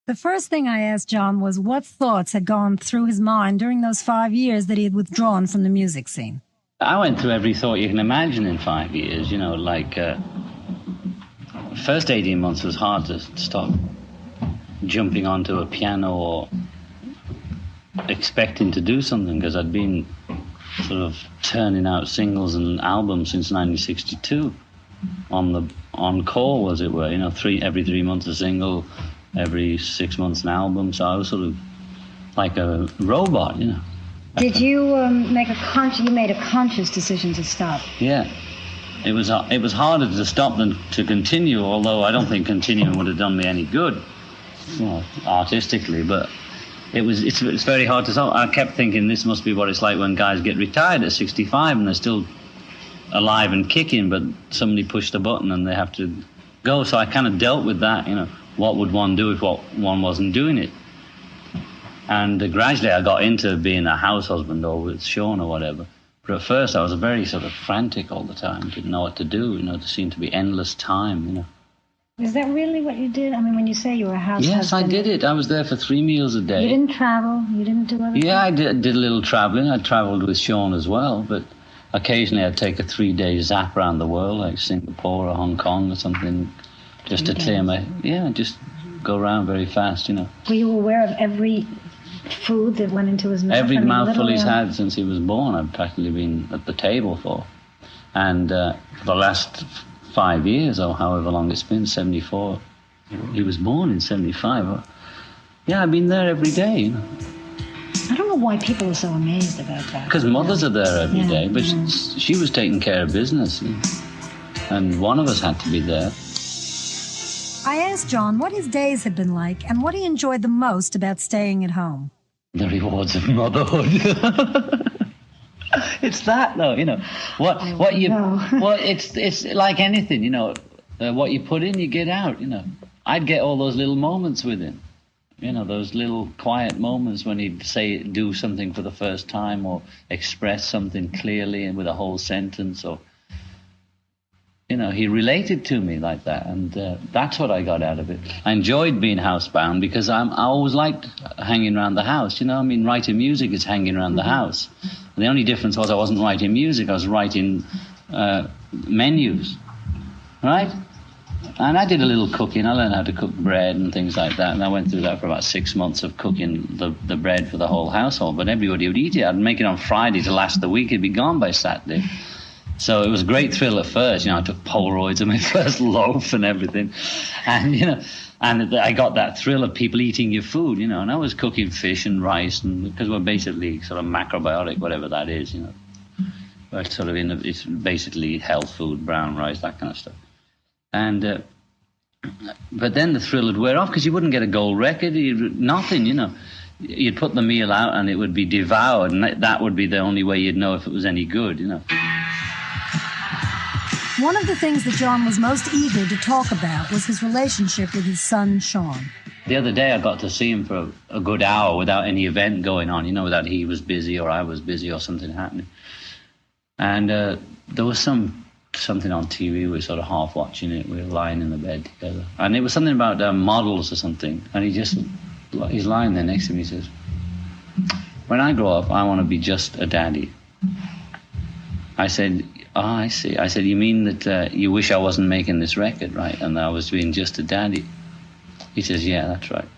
The first thing I asked John was what thoughts had gone through his mind during those 5 years that he had withdrawn from the music scene. I went through every thought you can imagine in 5 years, first 18 months was hard to stop jumping onto a piano or expecting to do something, because I'd been sort of turning out singles and albums since 1962 on call, as it were, every 3 months a single, every 6 months an album. So I was sort of like a robot, Did you you made a conscious decision to stop? Yeah. It was harder to stop than to continue, although I don't think continuing would have done me any good, artistically, but it's very hard to stop. I kept thinking this must be what it's like when guys get retired at 65 and they're still alive and kicking, but somebody pushed a button and they have to go. So I kind of dealt with that, what would one do if one wasn't doing it? And gradually I got into being a house husband or with Sean or whatever. But at first I was very sort of frantic all the time, didn't know what to do, there seemed to be endless time, Is that really what you did? I mean, when you say you were a house husband... Yes, I did it. I was there for 3 meals a day. You didn't travel? You didn't do other things? Yeah, I did a little traveling. I traveled with Sean as well, but occasionally I'd take a 3-day zap around the world, like Singapore or Hong Kong or something, just to clear my... Yeah, just go around very fast, Were you aware of every food that went into his mouth? Every mouthful he's had since he was born, I've practically been at the table for. And for the last 5 years, or however long it's been, 74, he was born in 75. Yeah, I've been there every day, I don't know why people are so amazed about that. Because mothers are there every day, but she was taking care of business, and one of us had to be there. I asked John what his days had been like and what he enjoyed the most about staying at home. The rewards of motherhood. It's that, though, it's like anything, what you put in, you get out, I'd get all those little moments with him, those little quiet moments when he'd do something for the first time or express something clearly and with a whole sentence, or he related to me like that, and that's what I got out of it. I enjoyed being housebound because I always liked hanging around the house, writing music is hanging around the house. And the only difference was I wasn't writing music, I was writing menus, right? And I did a little cooking. I learned how to cook bread and things like that, and I went through that for about 6 months of cooking the bread for the whole household, but everybody would eat it. I'd make it on Friday to last the week, it'd be gone by Saturday. So it was a great thrill at first. I took Polaroids of my first loaf and everything. And, and I got that thrill of people eating your food, and I was cooking fish and rice, and because we're basically sort of macrobiotic, whatever that is, We're sort of it's basically health food, brown rice, that kind of stuff. And, but then the thrill would wear off because you wouldn't get a gold record, nothing, You'd put the meal out and it would be devoured, and that would be the only way you'd know if it was any good, One of the things that John was most eager to talk about was his relationship with his son, Sean. The other day I got to see him for a good hour without any event going on, without he was busy or I was busy or something happening. And there was something on TV, we were sort of half watching it, we were lying in the bed together. And it was something about models or something, and he's lying there next to me, he says, when I grow up, I want to be just a daddy. I said, oh, I see. I said, you mean that you wish I wasn't making this record, right? And I was being just a daddy. He says, yeah, that's right.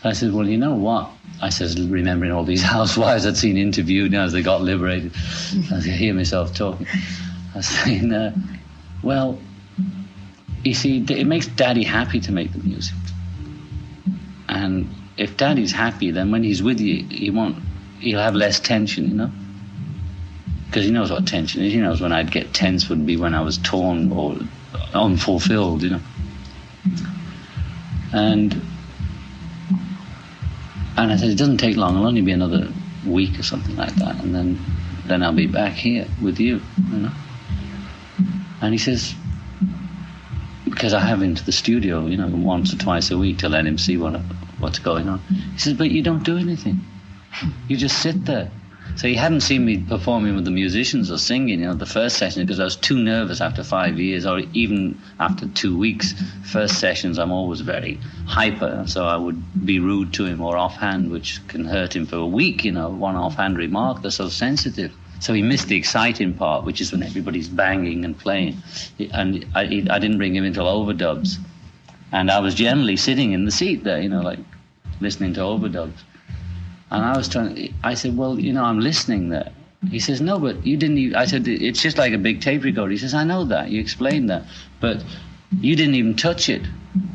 I said, well, you know what? I says, remembering all these housewives I'd seen interviewed as they got liberated. I could hear myself talking. I was saying, well, you see, it makes Daddy happy to make the music. And if Daddy's happy, then when he's with you, he'll have less tension, Because he knows what tension is. He knows when I'd get tense would be when I was torn or unfulfilled, And I said, it doesn't take long. It'll only be another week or something like that. And then I'll be back here with you, And he says, because I have him to the studio, once or twice a week to let him see what's going on. He says, but you don't do anything. You just sit there. So he hadn't seen me performing with the musicians or singing, the first session, because I was too nervous after 5 years, or even after 2 weeks. First sessions, I'm always very hyper, so I would be rude to him or offhand, which can hurt him for a week, one offhand remark. They're so sensitive. So he missed the exciting part, which is when everybody's banging and playing. And I didn't bring him into overdubs. And I was generally sitting in the seat there, like listening to overdubs. And I said, well, I'm listening there. He says, no, but you didn't even, I said, it's just like a big tape recorder. He says, I know that, you explained that, but you didn't even touch it,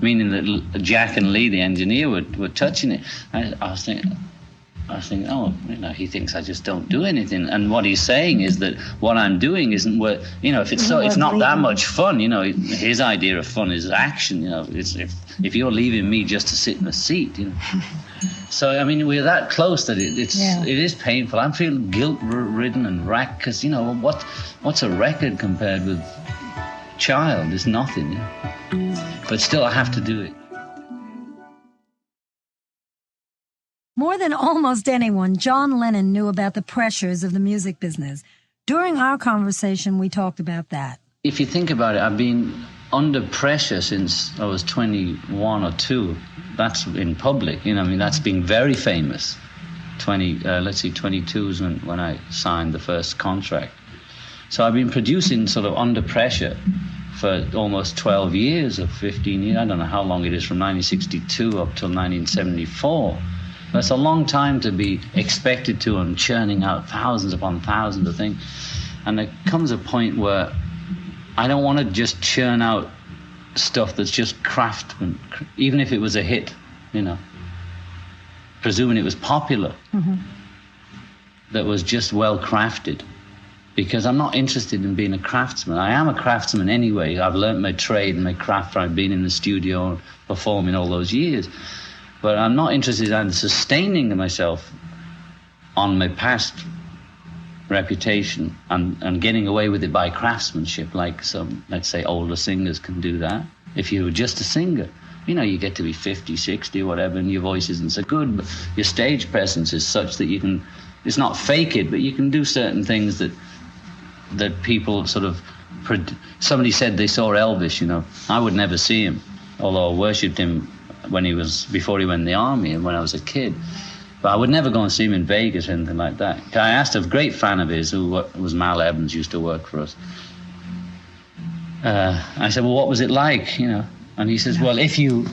meaning that Jack and Lee, the engineer, were touching it. I was thinking, oh, he thinks I just don't do anything. And what he's saying is that what I'm doing isn't worth, if it's not that much fun, his idea of fun is action, it's if you're leaving me just to sit in a seat, So, we're that close that it is painful. I'm feeling guilt-ridden and racked because, what's a record compared with Child? It's nothing, But still, I have to do it. More than almost anyone, John Lennon knew about the pressures of the music business. During our conversation, we talked about that. If you think about it, I've been under pressure since I was 21 or 2. That's in public, that's been very famous. 22 is when I signed the first contract. So I've been producing sort of under pressure for almost 12 years or 15 years. I don't know how long it is, from 1962 up till 1974. That's a long time to be expected to and churning out thousands upon thousands of things. And there comes a point where I don't want to just churn out stuff that's just craftsman, even if it was a hit, presuming it was popular, that was just well crafted. Because I'm not interested in being a craftsman. I am a craftsman anyway. I've learned my trade and my craft. I've been in the studio and performing all those years. But I'm not interested in sustaining myself on my past reputation and getting away with it by craftsmanship, like some, let's say, older singers can do that. If you were just a singer, you get to be 50, 60, whatever, and your voice isn't so good, but your stage presence is such that you can, it's not fake it, but you can do certain things that people sort of, somebody said they saw Elvis, I would never see him, although I worshipped him before he went in the army and when I was a kid. But I would never go and see him in Vegas or anything like that. I asked a great fan of his, who was Mal Evans, used to work for us. I said, well, what was it like, And he says, well, if you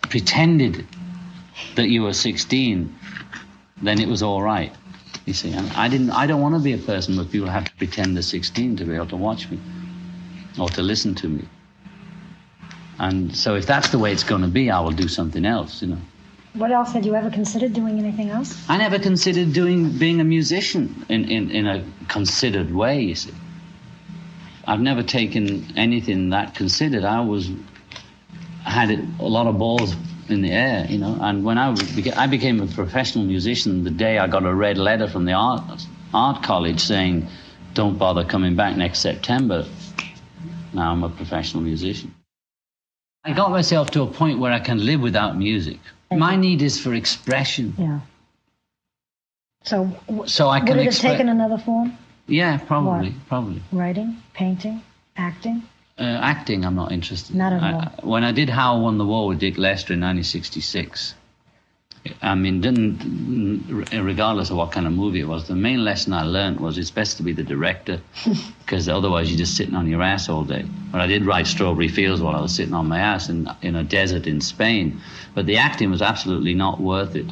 pretended that you were 16, then it was all right. You see, and I don't want to be a person where people have to pretend they're 16 to be able to watch me or to listen to me. And so if that's the way it's going to be, I will do something else, What else? Had you ever considered doing anything else? I never considered being a musician in a considered way, you see. I've never taken anything that considered. I had a lot of balls in the air, and when I became a professional musician the day I got a red letter from the art college saying, don't bother coming back next September. Now I'm a professional musician. I got myself to a point where I can live without music. My need is for expression. Yeah. So I can would it have taken another form? Yeah, probably. Writing, painting, acting? Acting, I'm not interested. Not at all. When I did How I Won the War with Dick Lester in 1966, regardless of what kind of movie it was, the main lesson I learned was it's best to be the director, because otherwise you're just sitting on your ass all day. But I did write Strawberry Fields while I was sitting on my ass in a desert in Spain. But the acting was absolutely not worth it.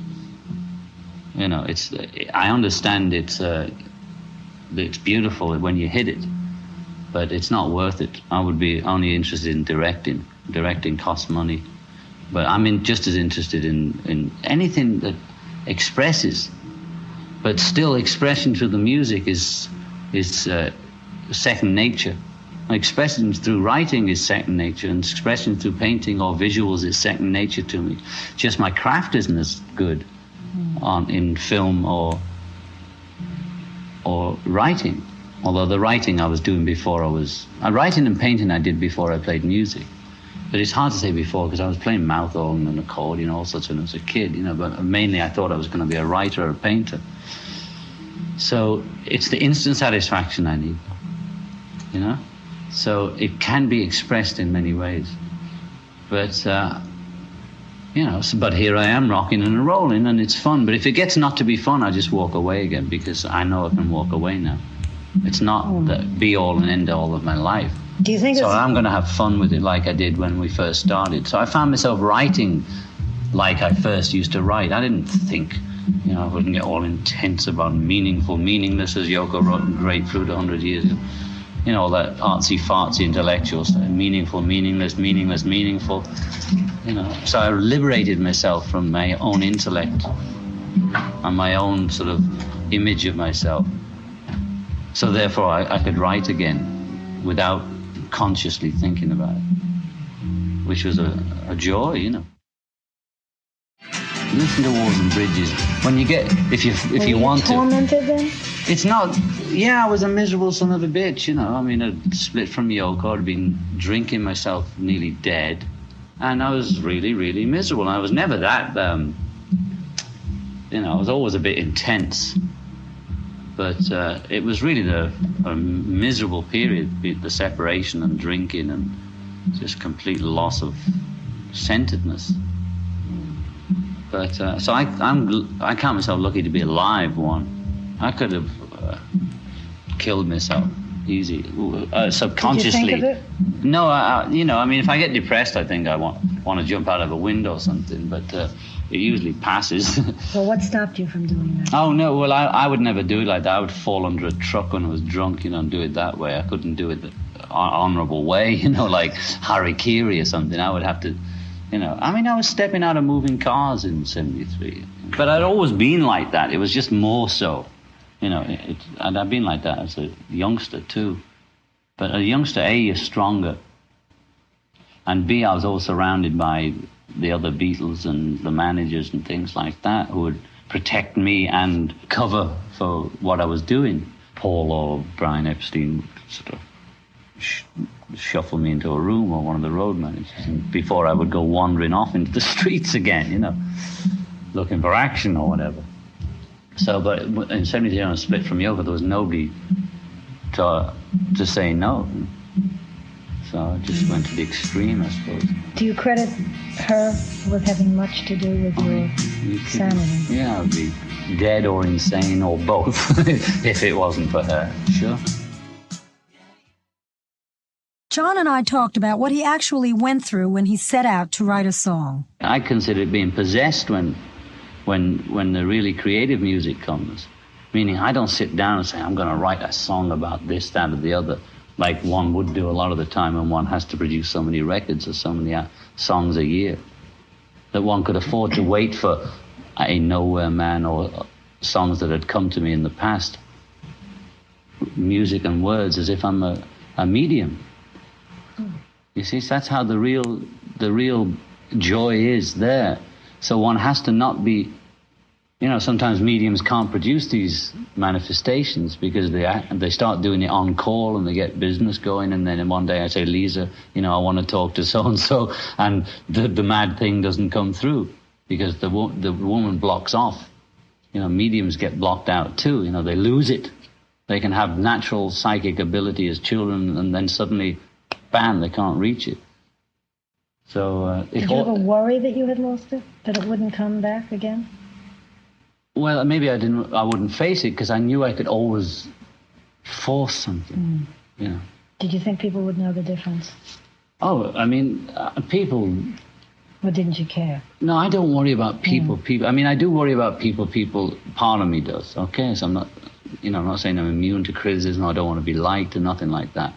I understand it's beautiful when you hit it, but it's not worth it. I would be only interested in directing. Directing costs money. But I'm just as interested in anything that expresses. But still, expression through the music is second nature. Expression through writing is second nature, and expression through painting or visuals is second nature to me. Just my craft isn't as good in film or writing. Although the writing I was doing before writing and painting I did before I played music. But it's hard to say before, because I was playing mouth organ and accordion, all sorts when I was a kid, but mainly I thought I was going to be a writer or a painter. So it's the instant satisfaction I need, you know? So it can be expressed in many ways. But, you know, but here I am rocking and rolling, and it's fun. But if it gets not to be fun, I just walk away again, because I know I can walk away now. It's not the be-all and end-all of my life. Do you think so I'm going to have fun with it like I did when we first started. So I found myself writing like I first used to write. I didn't think, you know, I wouldn't get all intense about meaningful, meaningless, as Yoko wrote in Grapefruit 100 years ago. You know, all that artsy-fartsy intellectual stuff, meaningful, meaningless, meaningless, meaningful. You know, so I liberated myself from my own intellect and my own sort of image of myself. So therefore I could write again without consciously thinking about it, which was a joy, you know. Listen to Walls and Bridges. When you get, if you want to. Were you tormented then? It's not, yeah, I was a miserable son of a bitch, you know. I mean, I'd split from Yoko, I'd been drinking myself nearly dead, and I was really, really miserable. I was never that, you know, I was always a bit intense. But it was really a miserable period, the separation and drinking and just complete loss of centeredness. But so I count myself lucky to be alive. I could have killed myself easy, subconsciously. Did you think of it? No, you know, I mean, if I get depressed, I think I want to jump out of a window or something. But it usually passes. Well, what stopped you from doing that? Oh, no, well, I would never do it like that. I would fall under a truck when I was drunk, you know, and do it that way. I couldn't do it the honorable way, you know, like Harikiri or something. I would have to, you know, I mean, I was stepping out of moving cars in 73. But I'd always been like that. It was just more so, you know, and I've been like that as a youngster too. But a youngster, A, you're stronger. And B, I was all surrounded by the other Beatles and the managers and things like that who would protect me and cover for what I was doing. Paul or Brian Epstein would sort of shuffle me into a room, or one of the road managers, and before I would go wandering off into the streets again, you know, looking for action or whatever. So, but in 73, I was split from Yoko. There was nobody to say no. So I just went to the extreme, I suppose. Do you credit her with having much to do with your sanity? Yeah, I'd be dead or insane or both if it wasn't for her, sure. John and I talked about what he actually went through when he set out to write a song. I consider it being possessed when the really creative music comes. Meaning I don't sit down and say, I'm going to write a song about this, that, or the other, like one would do a lot of the time when one has to produce so many records or so many songs a year, that one could afford to wait for a Nowhere Man or songs that had come to me in the past, music and words, as if I'm a medium. You see, so that's how the real joy is there. So one has to not be, you know, sometimes mediums can't produce these manifestations because they start doing it on call and they get business going, and then one day I say, Lisa, you know, I want to talk to so-and-so, and the mad thing doesn't come through because the woman blocks off. You know, mediums get blocked out too, you know, they lose it. They can have natural psychic ability as children, and then suddenly, bam, they can't reach it. So did you ever worry that you had lost it, that it wouldn't come back again? Well, maybe I wouldn't face it because I knew I could always force something. You know. Did you think people would know the difference? Oh, I mean, people. Or didn't you care? No, I don't worry about people. People. I mean, I do worry about people. Part of me does. Okay, so I'm not, you know, I'm not saying I'm immune to criticism. I don't want to be liked or nothing like that.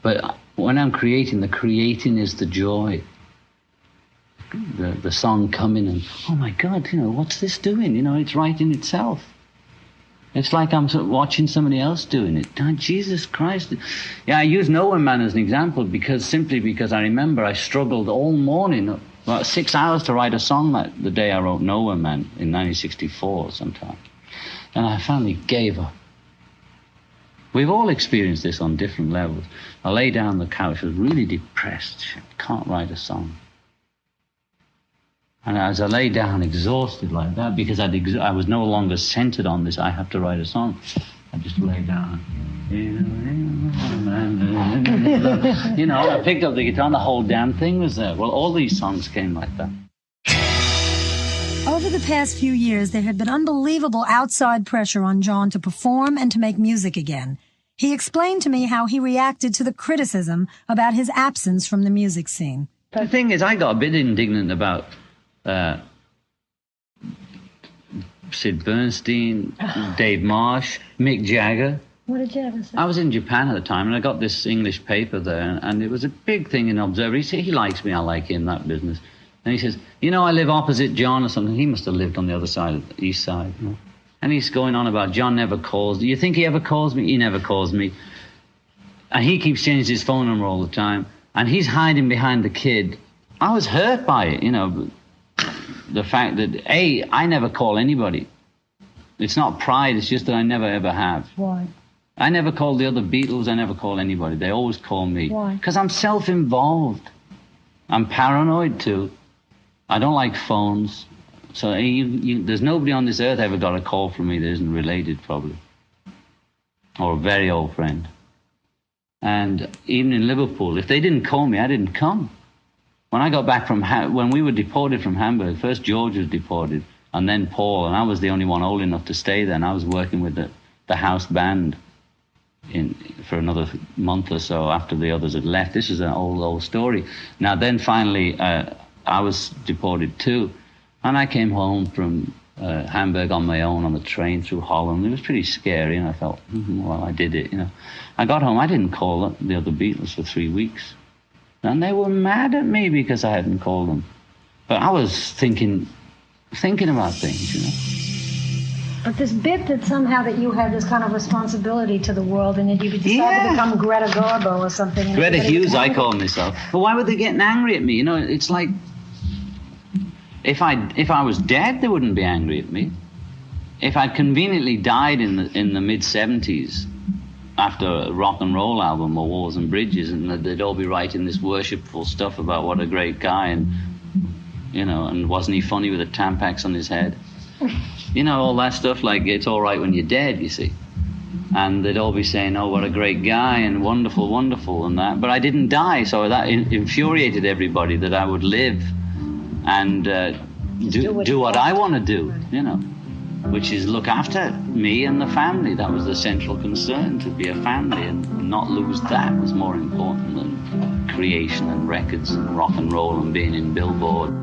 But when I'm creating, the creating is the joy. The song coming and, oh my God, you know, what's this doing? You know, it's writing itself. It's like I'm watching somebody else doing it. Oh, Jesus Christ. Yeah, I use Nowhere Man as an example simply because I remember I struggled all morning, about 6 hours to write a song the day I wrote Nowhere Man in 1964 sometime. And I finally gave up. We've all experienced this on different levels. I lay down on the couch, I was really depressed. Can't write a song. And as I lay down exhausted like that, because I was no longer centered on this, I have to write a song, I just lay down. You know, I picked up the guitar and the whole damn thing was there. Well, all these songs came like that. Over the past few years, there had been unbelievable outside pressure on John to perform and to make music again. He explained to me how he reacted to the criticism about his absence from the music scene. The thing is, I got a bit indignant about Sid Bernstein, Dave Marsh, Mick Jagger. What did Jagger say? I was in Japan at the time, and I got this English paper there, and it was a big thing in Observer. He said, he likes me, I like him, that business. And he says, you know, I live opposite John or something. He must have lived on the other side of the east side. You know? And he's going on about John never calls. Do you think he ever calls me? He never calls me. And he keeps changing his phone number all the time. And he's hiding behind the kid. I was hurt by it, you know, the fact that, A, I never call anybody. It's not pride, it's just that I never ever have. Why? I never call the other Beatles, I never call anybody. They always call me. Why? Because I'm self-involved. I'm paranoid too. I don't like phones. So there's nobody on this earth ever got a call from me that isn't related, probably. Or a very old friend. And even in Liverpool, if they didn't call me, I didn't come. When I got back from, when we were deported from Hamburg, first George was deported, and then Paul, and I was the only one old enough to stay there, and I was working with the house band for another month or so after the others had left. This is an old story. Now then finally, I was deported too, and I came home from Hamburg on my own on the train through Holland. It was pretty scary, and I thought, well, I did it, you know. I got home, I didn't call the other Beatles for 3 weeks. And they were mad at me because I hadn't called them. But I was thinking about things, you know. But this bit that somehow that you had this kind of responsibility to the world and that you could decide to become Greta Garbo or something. Greta Hughes, I call myself. But why were they getting angry at me? You know, it's like, if I was dead, they wouldn't be angry at me. If I'd conveniently died in the mid-'70s, after a rock and roll album or Walls and Bridges, and they'd all be writing this worshipful stuff about what a great guy, and, you know, and wasn't he funny with a Tampax on his head? You know, all that stuff, like, it's all right when you're dead, you see. And they'd all be saying, oh, what a great guy, and wonderful, wonderful, and that. But I didn't die, so that infuriated everybody, that I would live and do what I want to do, you know, which is look after me and the family. That was the central concern, to be a family, and not lose that was more important than creation and records and rock and roll and being in Billboard.